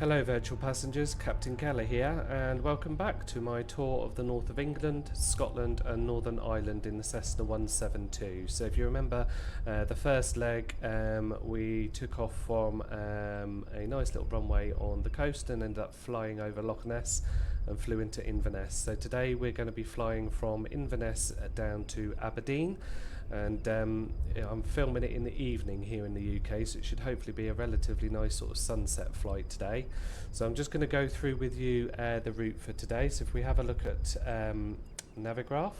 Hello virtual passengers, Captain Keller here, and welcome back to my tour of the north of England, Scotland and Northern Ireland in the Cessna 172. So if you remember the first leg, we took off from a nice little runway on the coast and ended up flying over Loch Ness and flew into Inverness. So today we're going to be flying from Inverness down to Aberdeen, and I'm filming it in the evening here in the UK, so it should hopefully be a relatively nice sort of sunset flight today. So I'm just going to go through with you the route for today. So if we have a look at Navigraph,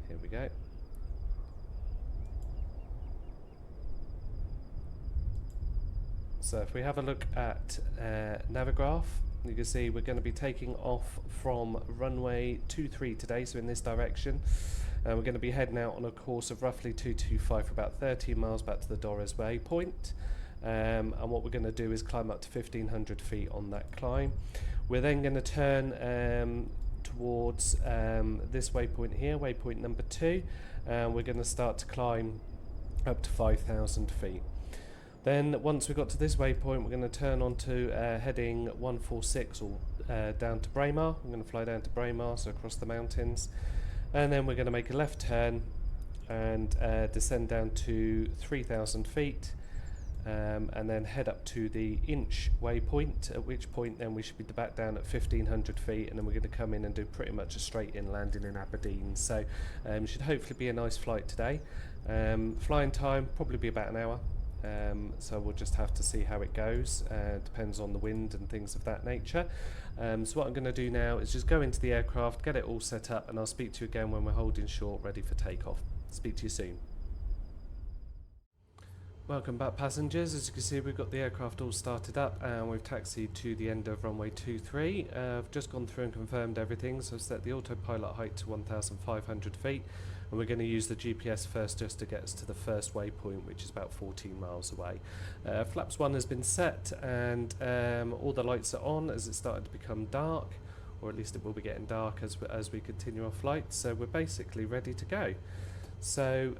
here we go. So if we have a look at Navigraph, you can see we're going to be taking off from runway 23 today, so in this direction. We're going to be heading out on a course of roughly 225 for about 13 miles back to the Dorres waypoint. And what we're going to do is climb up to 1500 feet on that climb. We're then going to turn towards this waypoint here, waypoint number 2, and we're going to start to climb up to 5,000 feet. Then once we got to this waypoint, we're going to turn onto heading 146 or down to Braemar. We're going to fly down to Braemar, so across the mountains, and then we're going to make a left turn and descend down to 3,000 feet, and then head up to the Inch waypoint, at which point then we should be back down at 1,500 feet, and then we're going to come in and do pretty much a straight in landing in Aberdeen. So should hopefully be a nice flight today. Flying time probably be about an hour. So we'll just have to see how it goes. Depends on the wind and things of that nature. So what I'm going to do now is just go into the aircraft, get it all set up, and I'll speak to you again when we're holding short, ready for takeoff. Speak to you soon. Welcome back passengers. As you can see, we've got the aircraft all started up and we've taxied to the end of runway 23. I've just gone through and confirmed everything, so I've set the autopilot height to 1,500 feet. And we're going to use the GPS first just to get us to the first waypoint, which is about 14 miles away. Flaps 1 has been set, and all the lights are on as it's started to become dark, or at least it will be getting dark as we continue our flight. So we're basically ready to go. So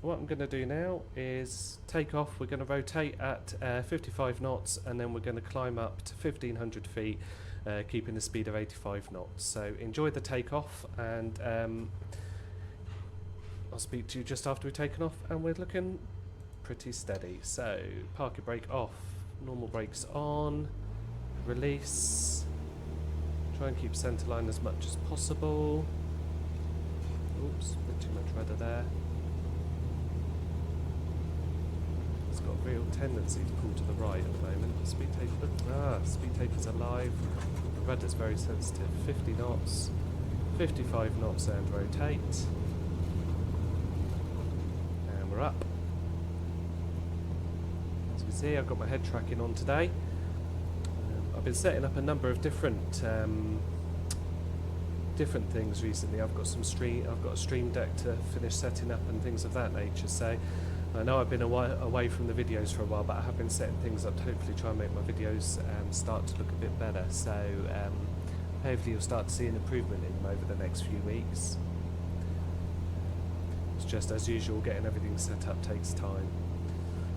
what I'm going to do now is take off. We're going to rotate at 55 knots, and then we're going to climb up to 1,500 feet, keeping the speed of 85 knots. So enjoy the takeoff, and I'll speak to you just after we've taken off, and we're looking pretty steady. So parking brake off, normal brakes on, release, try and keep centre line as much as possible. Oops, a bit too much rudder there. It's got a real tendency to pull to the right at the moment. Speed taper's alive. The rudder's very sensitive. 50 knots, 55 knots and rotate. We're up. As you can see, I've got my head tracking on today. I've been setting up a number of different things recently. I've got a stream deck to finish setting up and things of that nature. So I know I've been away from the videos for a while, but I have been setting things up to hopefully try and make my videos start to look a bit better. So hopefully you'll start to see an improvement in them over the next few weeks. Just as usual, getting everything set up takes time.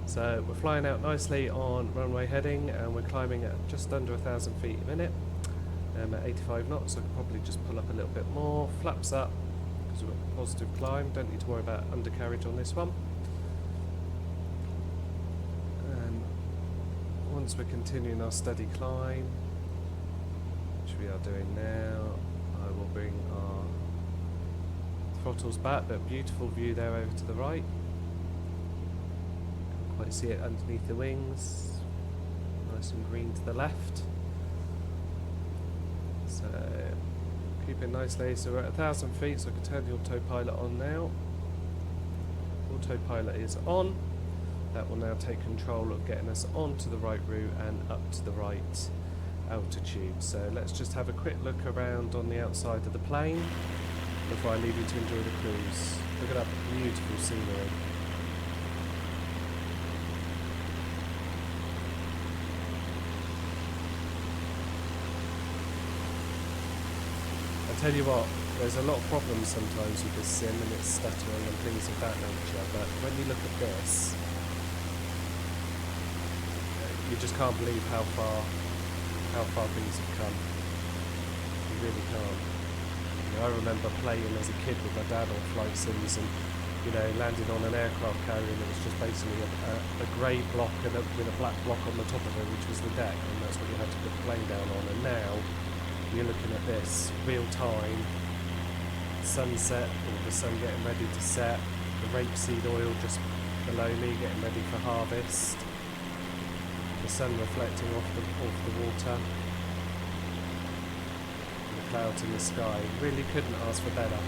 So we're flying out nicely on runway heading, and we're climbing at just under 1,000 feet a minute at 85 knots. So I can probably just pull up a little bit more. Flaps up because we've got a positive climb. Don't need to worry about undercarriage on this one. And once we're continuing our steady climb, which we are doing now, I will bring our throttles back, but beautiful view there over to the right. Can't quite see it underneath the wings. Nice and green to the left. So keeping nicely. So we're at 1,000 feet, so I can turn the autopilot on now. Autopilot is on. That will now take control of getting us onto the right route and up to the right altitude. So let's just have a quick look around on the outside of the plane before I leave you to enjoy the cruise. Look at that beautiful scenery. I tell you what, there's a lot of problems sometimes with this sim and it's stuttering and things of that nature, but when you look at this, you just can't believe how far things have come. You really can't. You know, I remember playing as a kid with my dad on flight sims, and you know, landing on an aircraft carrier, and it was just basically a grey block and with a black block on the top of it, which was the deck, and that's what you had to put the plane down on. And now you're looking at this real time sunset, or the sun getting ready to set, the rapeseed oil just below me getting ready for harvest, the sun reflecting off the water, and the clouds in the sky. Really couldn't ask for better.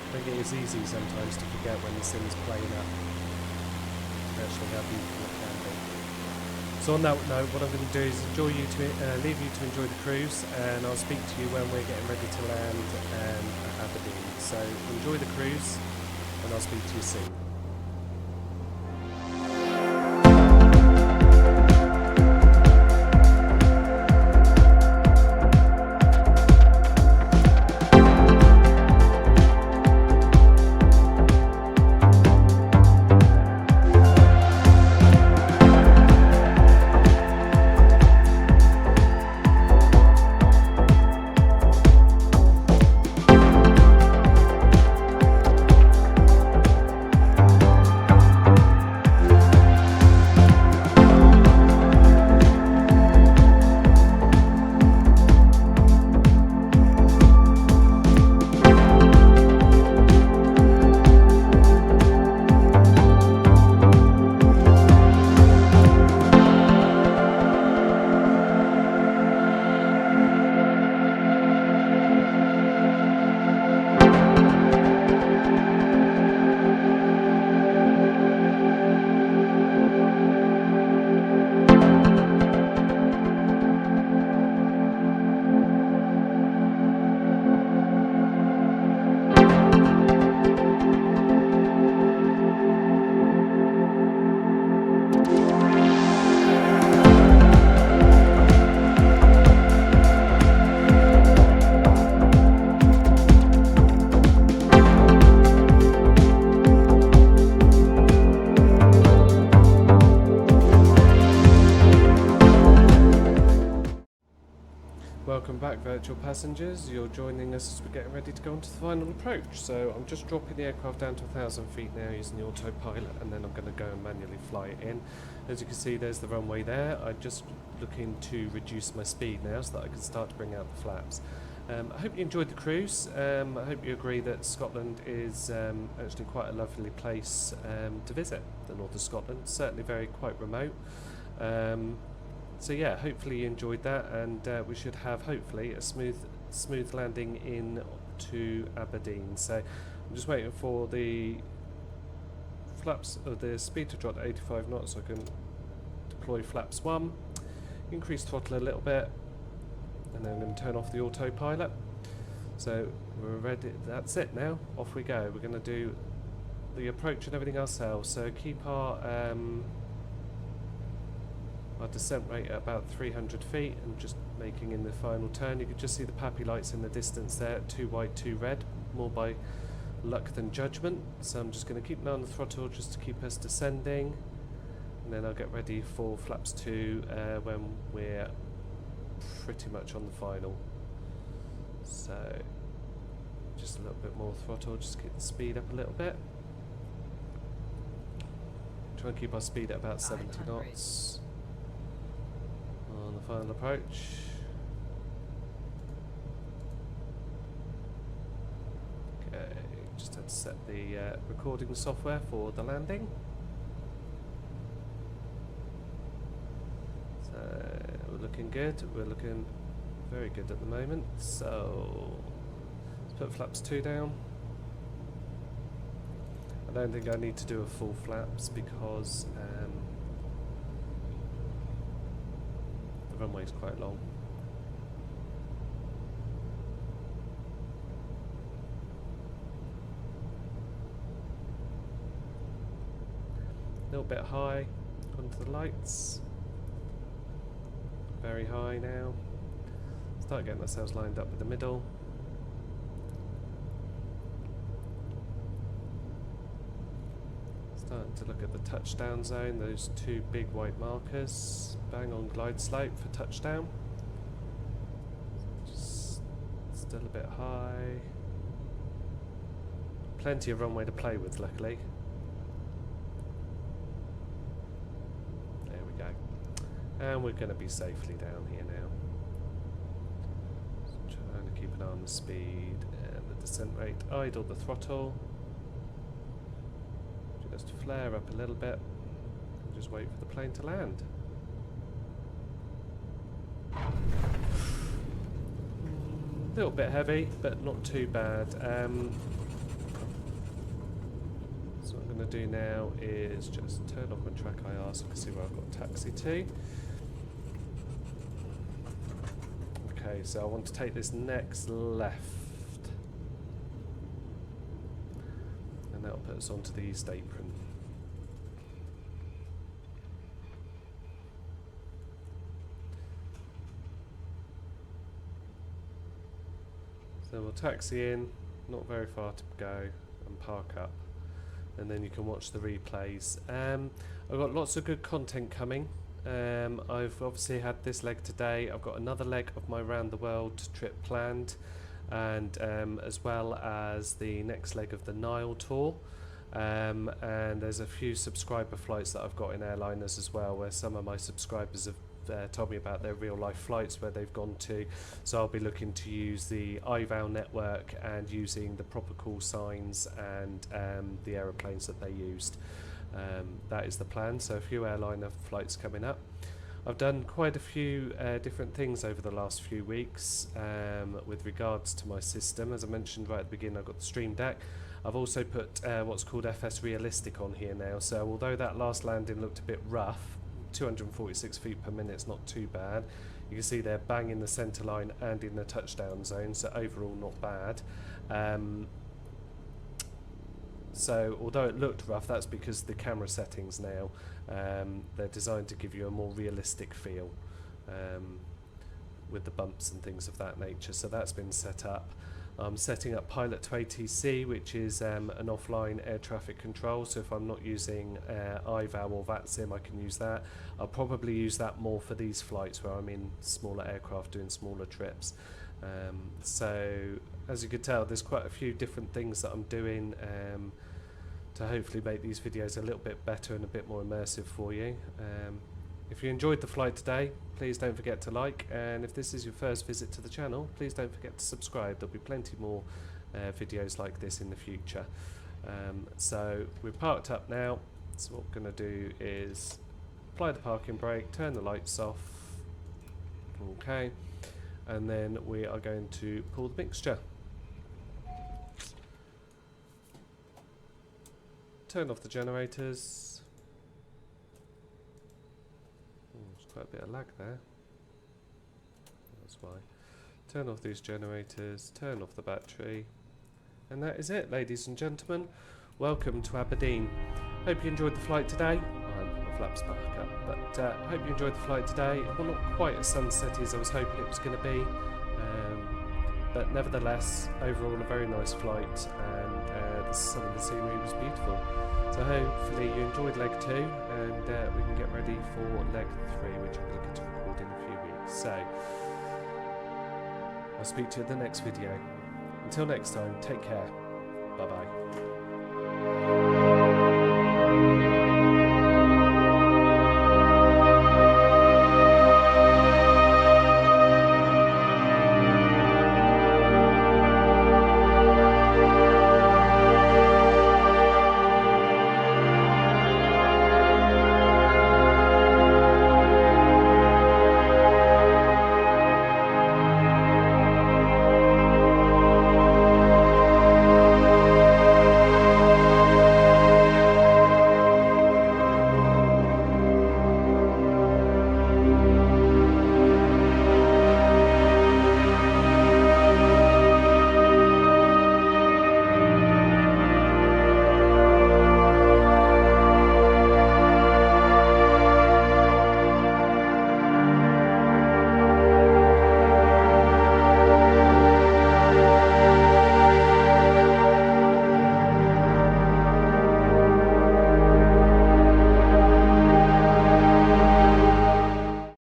I think it is easy sometimes to forget when the sim's playing up actually how beautiful it can be. So on that note, what I'm going to do is leave you to enjoy the cruise, and I'll speak to you when we're getting ready to land at Aberdeen. So enjoy the cruise, and I'll speak to you soon. Welcome back, virtual passengers. You're joining us as we're getting ready to go on to the final approach. So I'm just dropping the aircraft down to 1,000 feet now using the autopilot, and then I'm going to go and manually fly it in. As you can see, there's the runway there. I'm just looking to reduce my speed now so that I can start to bring out the flaps. I hope you enjoyed the cruise. I hope you agree that Scotland is actually quite a lovely place to visit, the north of Scotland. Certainly quite remote. So yeah, hopefully you enjoyed that, and we should have hopefully a smooth landing in to Aberdeen. So I'm just waiting for the flaps of the speed to drop to 85 knots so I can deploy flaps 1, increase throttle a little bit, and then I'm going to turn off the autopilot. So we're ready. That's it now. Off we go. We're going to do the approach and everything ourselves. So keep our descent rate at about 300 feet and just making in the final turn. You can just see the PAPI lights in the distance there, 2 white, 2 red, more by luck than judgment. So I'm just going to keep an eye on the throttle just to keep us descending, and then I'll get ready for flaps 2 when we're pretty much on the final. So just a little bit more throttle, just keep the speed up a little bit. Try and keep our speed at about 70 knots. On the final approach. Okay, just had to set the recording software for the landing. So we're looking good. We're looking very good at the moment. So let's put flaps 2 down. I don't think I need to do a full flaps because the runway is quite long. A little bit high onto the lights. Very high now. Start getting ourselves lined up with the middle. Starting to look at the touchdown zone, those two big white markers. Bang on glide slope for touchdown. Just still a bit high. Plenty of runway to play with, luckily. There we go. And we're going to be safely down here now. So trying to keep an eye on the speed and the descent rate. Idle the throttle. Just flare up a little bit. And just wait for the plane to land. A little bit heavy, but not too bad. So what I'm going to do now is just turn off my track IR so I can see where I've got taxi to. Okay, so I want to take this next left. And that'll put us onto the east apron. So we'll taxi in, not very far to go, and park up. And then you can watch the replays. I've got lots of good content coming. I've obviously had this leg today. I've got another leg of my round the world trip planned, and as well as the next leg of the Nile tour. And there's a few subscriber flights that I've got in airliners as well, where some of my subscribers have told me about their real life flights where they've gone to. So I'll be looking to use the IVAL network and using the proper call signs and the aeroplanes that they used. That is the plan. So a few airliner flights coming up. I've done quite a few different things over the last few weeks with regards to my system. As I mentioned right at the beginning, I've got the Stream Deck. I've also put what's called FS Realistic on here now. So although that last landing looked a bit rough, 246 feet per minute is not too bad. You can see they're bang in the centre line and in the touchdown zone, so overall not bad. So although it looked rough, that's because the camera settings now, they're designed to give you a more realistic feel with the bumps and things of that nature. So that's been set up. I'm setting up Pilot to ATC, which is an offline air traffic control. So if I'm not using IVAL or VATSIM, I can use that. I'll probably use that more for these flights where I'm in smaller aircraft doing smaller trips. So as you can tell, there's quite a few different things that I'm doing to hopefully make these videos a little bit better and a bit more immersive for you. If you enjoyed the flight today, please don't forget to like, and if this is your first visit to the channel, please don't forget to subscribe. There'll be plenty more videos like this in the future. So we're parked up now, so what we're going to do is apply the parking brake, turn the lights off, okay, and then we are going to pull the mixture. Turn off the generators. There's quite a bit of lag there. That's why. Turn off these generators, turn off the battery, and that is it, ladies and gentlemen. Welcome to Aberdeen. Hope you enjoyed the flight today. My flaps back up, but hope you enjoyed the flight today. Well, not quite as sunsetty as I was hoping it was going to be, but nevertheless, overall a very nice flight, and some of the scenery was beautiful. So hopefully you enjoyed leg 2, and we can get ready for leg 3, which I'm looking to record in a few weeks. So I'll speak to you in the next video. Until next time, take care. Bye bye.